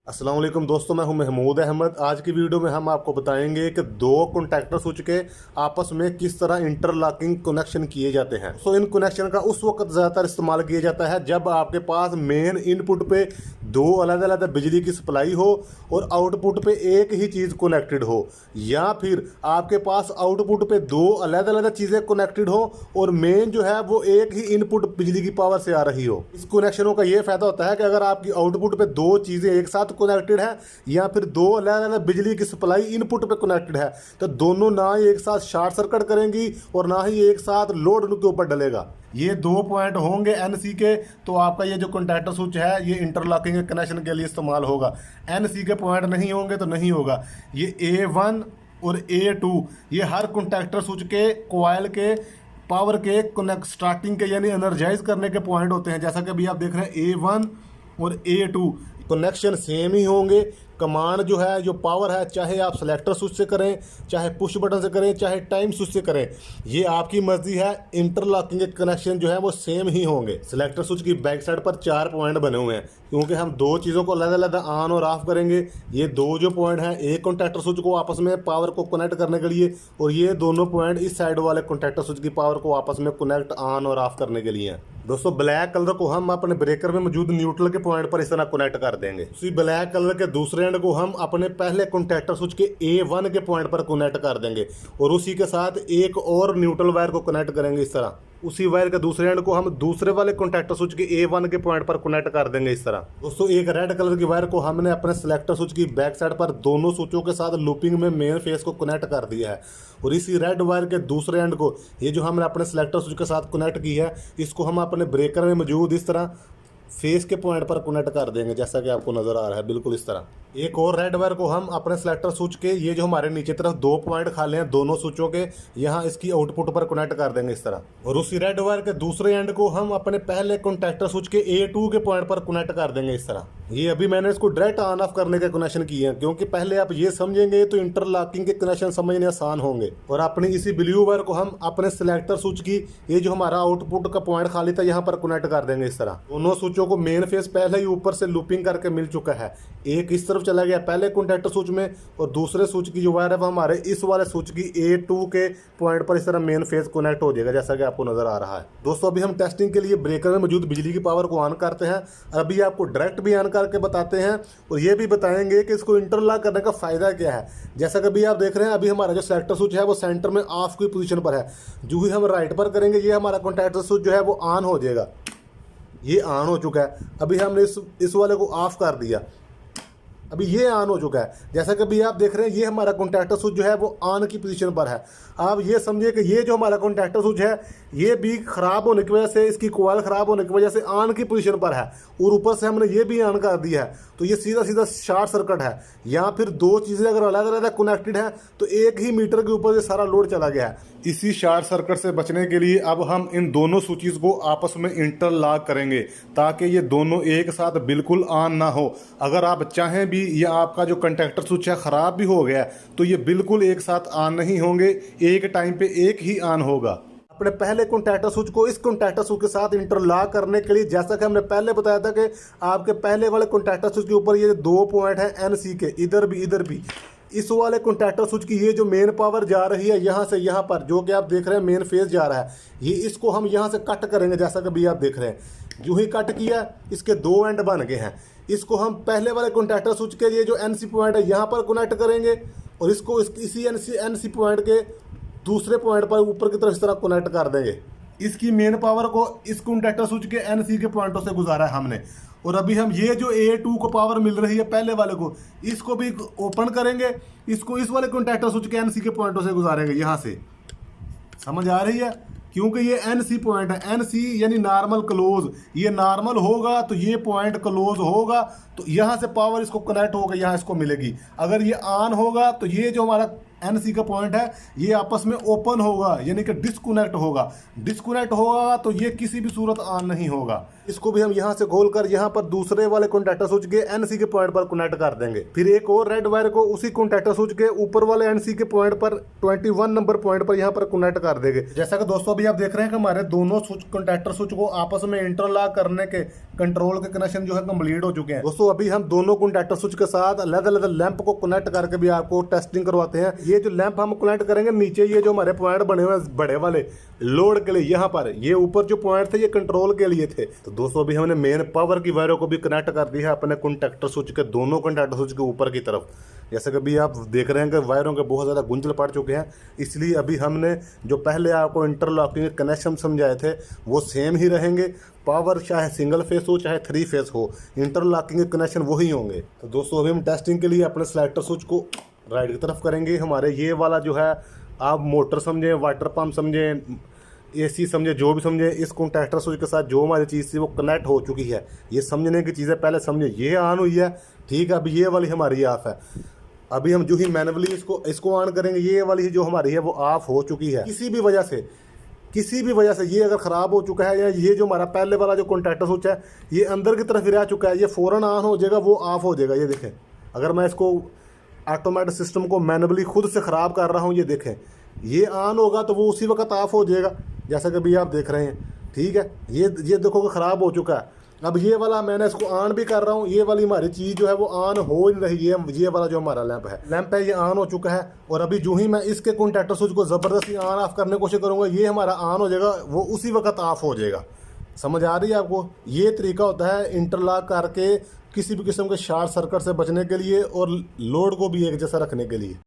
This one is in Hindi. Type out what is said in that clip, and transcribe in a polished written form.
अस्सलाम वालेकुम दोस्तों, मैं हूं महमूद अहमद। आज की वीडियो में हम आपको बताएंगे कि दो कॉन्टैक्टर स्विच के आपस में किस तरह इंटरलॉकिंग कनेक्शन किए जाते हैं। इन कनेक्शन का उस वक्त ज़्यादातर इस्तेमाल किया जाता है जब आपके पास मेन इनपुट पे दो अलग अलग बिजली की सप्लाई हो और आउटपुट पे एक ही चीज़ कनेक्टेड हो, या फिर आपके पास आउटपुट पे दो अलग अलग चीज़ें कनेक्टेड हो और मेन जो है वो एक ही इनपुट बिजली की पावर से आ रही हो। इस कनेक्शनों का ये फायदा होता है कि अगर आपकी आउटपुट पे दो चीज़ें एक साथ कनेक्टेड है या फिर दो अलग अलग बिजली की सप्लाई इनपुट पे कनेक्टेड है तो दोनों ना ही एक साथ शॉर्ट सर्किट करेंगी और ना ही एक साथ लोड उनके ऊपर डलेगा। ये दो पॉइंट होंगे एनसी के, तो आपका ये जो कॉन्टैक्टर स्विच है ये इंटरलॉकिंग कनेक्शन के लिए इस्तेमाल होगा। एनसी के पॉइंट नहीं होंगे तो नहीं होगा। ये A1 और A2 ये हर कॉन्टैक्टर स्विच के कॉइल के पावर के कनेक्ट स्टार्टिंग के यानी एनर्जाइज करने के पॉइंट होते हैं। जैसा कि अभी आप देख रहे हैं A1 और A2 कनेक्शन सेम ही होंगे। कमांड जो है, जो पावर है, चाहे आप सेलेक्टर स्विच से करें, चाहे पुश बटन से करें, चाहे टाइम स्विच से करें, ये आपकी मर्जी है। इंटरलॉकिंग के कनेक्शन जो है वो सेम ही होंगे। सेलेक्टर स्विच की बैक साइड पर 4 पॉइंट बने हुए हैं क्योंकि हम दो चीज़ों को अलग अलग ऑन और ऑफ करेंगे। ये दो जो पॉइंट हैं एक कॉन्टैक्टर स्विच को आपस में पावर को कनेक्ट करने के लिए, और ये दोनों पॉइंट इस साइड वाले कॉन्टैक्टर स्विच की पावर को आपस में कनेक्ट ऑन और ऑफ करने के लिए हैं। दोस्तों, ब्लैक कलर को हम अपने ब्रेकर में मौजूद न्यूट्रल के पॉइंट पर इस तरह कनेक्ट कर देंगे। उसी ब्लैक कलर के दूसरे एंड को हम अपने पहले कॉन्टैक्टर स्विच के A1 के पॉइंट पर कनेक्ट कर देंगे और उसी के साथ एक और न्यूट्रल वायर को कनेक्ट करेंगे इस तरह। उसी वायर के दूसरे एंड को हम दूसरे वाले कॉन्टैक्टर स्विच के A1 के पॉइंट पर कनेक्ट कर देंगे इस तरह। दोस्तों, एक रेड कलर की वायर को हमने अपने सेलेक्टर स्विच की बैक साइड पर दोनों स्विचों के साथ लूपिंग में मेन फेस को कनेक्ट कर दिया है और इसी रेड वायर के दूसरे एंड को, ये जो हमने अपने सेलेक्टर स्विच के साथ कनेक्ट की है, इसको हम अपने ब्रेकर में मौजूद इस तरह फेस के पॉइंट पर कनेक्ट कर देंगे जैसा कि आपको नजर आ रहा है, बिल्कुल इस तरह। एक और रेड वायर को हम अपने सेलेक्टर स्विच के, ये जो हमारे नीचे तरफ दो पॉइंट खाली हैं दोनों स्विचों के, यहाँ इसकी आउटपुट पर कनेक्ट कर देंगे इस तरह। और उसी रेड वायर के दूसरे एंड को हम अपने पहले कॉन्टैक्टर स्विच के A2 के पॉइंट पर कनेक्ट कर देंगे इस तरह। ये अभी मैंने इसको डायरेक्ट ऑन ऑफ करने के कनेक्शन किए हैं क्योंकि पहले आप ये समझेंगे तो इंटरलॉकिंग के कनेक्शन समझने आसान होंगे। और अपनी इसी ब्लू वायर को हम अपने सेलेक्टर स्विच की, ये जो हमारा आउटपुट का पॉइंट खाली था, यहाँ पर कनेक्ट कर देंगे इस तरह। दोनों स्विचों को मेन फेस पहले ही ऊपर से लूपिंग करके मिल चुका है। एक इस तरफ चला गया पहले कॉन्टैक्टर स्विच में और दूसरे स्विच की जो वायर है वो हमारे इस वाले स्विच की A2 के पॉइंट पर इस तरह मेन फेस कनेक्ट हो जाएगा जैसा कि आपको नजर आ रहा है। दोस्तों, अभी हम टेस्टिंग के लिए ब्रेकर में मौजूद बिजली की पावर को ऑन करते हैं। अभी आपको डायरेक्ट भी ऑन करके बताते हैं और ये भी बताएंगे कि इसको इंटरलॉक करने का फायदा क्या है। जैसा कि अभी आप देख रहे हैं, अभी हमारा जो सेलेक्टर स्विच है वो सेंटर में ऑफ की पोजीशन पर है। जो ही हम राइट पर करेंगे ये हमारा कॉन्टैक्टर स्विच जो है वो ऑन हो जाएगा। ये ऑन हो चुका है। अभी हमने इस वाले को ऑफ कर दिया, अभी ये ऑन हो चुका है। जैसा कि अभी आप देख रहे हैं ये हमारा कॉन्टैक्टर स्विच जो है वो ऑन की पोजीशन पर है। आप ये समझिए कि ये जो हमारा कॉन्टैक्टर स्विच है ये भी ख़राब होने की वजह से, इसकी कॉइल ख़राब होने की वजह से ऑन की पोजीशन पर है और ऊपर से हमने ये भी ऑन कर दिया है, तो ये सीधा सीधा शॉर्ट सर्किट है। या फिर दो चीज़ें अगर अलग अलग कनेक्टेड हैं तो एक ही मीटर के ऊपर ये सारा लोड चला गया है। इसी शॉर्ट सर्किट से बचने के लिए अब हम इन दोनों स्विचेस को आपस में इंटरलॉक करेंगे ताकि ये दोनों एक साथ बिल्कुल ऑन ना हो। अगर आप चाहें भी या आपका जो कॉन्टैक्टर स्विच है ख़राब भी हो गया तो ये बिल्कुल एक साथ ऑन नहीं होंगे, एक टाइम पे एक ही ऑन होगा। अपने पहले कॉन्टैक्टर स्विच को इस कॉन्टैक्टर स्विच के साथ इंटरलॉक करने के लिए, जैसा कि हमने पहले बताया था कि आपके पहले वाले कॉन्टैक्टर स्विच के ऊपर ये दो पॉइंट हैं एनसी के, इधर भी इस वाले कॉन्टैक्टर स्विच की ये जो मेन पावर जा रही है यहाँ से यहाँ पर, जो कि आप देख रहे हैं मेन फेज जा रहा है, ये इसको हम यहाँ से कट करेंगे जैसा कि अभी आप देख रहे हैं। जो ही कट किया इसके दो एंड बन गए हैं। इसको हम पहले वाले कॉन्टैक्टर स्विच के ये जो एनसी पॉइंट है यहाँ पर कनेक्ट करेंगे और इसको इसी एनसी पॉइंट के दूसरे पॉइंट पर ऊपर की तरफ इस तरह कनेक्ट कर देंगे। इसकी मेन पावर को इस कॉन्टैक्टर स्विच के एनसी के पॉइंटों से गुजारा है हमने। और अभी हम ये जो A2 को पावर मिल रही है पहले वाले को, इसको भी ओपन करेंगे, इसको इस वाले कॉन्टैक्टर स्विच के एनसी के पॉइंटों से गुजारेंगे यहाँ से। समझ आ रही है? क्योंकि ये एनसी पॉइंट है, एनसी यानी नॉर्मल क्लोज, ये नॉर्मल होगा तो ये पॉइंट क्लोज होगा, तो यहाँ से पावर इसको कनेक्ट होकर यहाँ इसको मिलेगी। अगर ये ऑन होगा तो ये जो हमारा एनसी का पॉइंट है ये आपस में ओपन होगा यानी कि डिस्कनेक्ट होगा तो ये किसी भी सूरत ऑन नहीं होगा। इसको भी हम यहाँ से खोलकर यहाँ पर दूसरे वाले कॉन्टैक्टर स्विच के एनसी के पॉइंट पर कनेक्ट कर देंगे। फिर एक और रेड वायर को उसी कॉन्टैक्टर स्विच के ऊपर वाले एनसी के पॉइंट पर 21 नंबर पॉइंट पर यहाँ पर कनेक्ट कर देंगे। जैसा कि दोस्तों अभी आप देख रहे हैं कि हमारे दोनों स्विच कॉन्टैक्टर स्विच को आपस में इंटरलॉक करने के कंट्रोल के कनेक्शन जो है कंप्लीट हो चुके हैं। दोस्तों अभी हम दोनों कॉन्टैक्टर स्विच के साथ अलग अलग लैंप को कनेक्ट करके भी आपको टेस्टिंग करवाते हैं। ये जो लैंप हम कनेक्ट करेंगे नीचे, ये जो हमारे पॉइंट बने हुए हैं बड़े वाले लोड के लिए, यहाँ पर ये ऊपर जो पॉइंट थे ये कंट्रोल के लिए थे। तो दोस्तों अभी हमने मेन पावर की वायरों को भी कनेक्ट कर दिया है अपने कॉन्टैक्टर स्विच के, दोनों कॉन्टैक्टर स्विच के ऊपर की तरफ। जैसे कि अभी आप देख रहे हैं कि वायरों के बहुत ज़्यादा गुंजल पड़ चुके हैं, इसलिए अभी हमने जो पहले आपको इंटरलॉकिंग कनेक्शन समझाए थे वो सेम ही रहेंगे। पावर चाहे सिंगल फेस हो चाहे 3 फेस हो, इंटरलॉकिंग कनेक्शन वही होंगे। तो दोस्तों अभी हम टेस्टिंग के लिए अपने सेलेक्टर स्विच को राइट की तरफ करेंगे। हमारे ये वाला जो है, आप मोटर समझें, वाटर पम्प समझें, AC समझे, जो भी समझे, इस कॉन्टैक्टर स्विच के साथ जो हमारी चीज़ थी वो कनेक्ट हो चुकी है। ये समझने की चीज़ है, पहले समझे। ये ऑन हुई है, ठीक है। अभी ये वाली हमारी ऑफ है। अभी हम जो ही मैनुअली इसको ऑन करेंगे, ये वाली जो हमारी है वो ऑफ हो चुकी है। किसी भी वजह से ये अगर ख़राब हो चुका है, या ये जो हमारा पहले वाला जो कॉन्टैक्टर स्विच है ये अंदर की तरफ ही रह चुका है, ये फ़ौरन ऑन हो जाएगा, वो ऑफ हो जाएगा। ये देखें, अगर मैं इसको ऑटोमेटिक सिस्टम को मैनुअली खुद से ख़राब कर रहा हूँ, ये देखें, ये ऑन होगा तो वो उसी वक्त ऑफ हो जाएगा, जैसा कि अभी आप देख रहे हैं। ठीक है, ये देखो कि ख़राब हो चुका है। अब ये वाला मैंने इसको ऑन भी कर रहा हूँ, ये वाली हमारी चीज़ जो है वो ऑन हो नहीं रही है। ये वाला जो हमारा लैंप है ये ऑन हो चुका है, और अभी जो ही मैं इसके कॉन्टैक्टर स्विच को ज़बरदस्ती ऑन ऑफ करने की कोशिश करूँगा, ये हमारा ऑन हो जाएगा, वो उसी वक्त ऑफ हो जाएगा। समझ आ रही है आपको? ये तरीका होता है इंटरलॉक करके किसी भी किस्म के शॉर्ट सर्किट से बचने के लिए और लोड को भी एक जैसा रखने के लिए।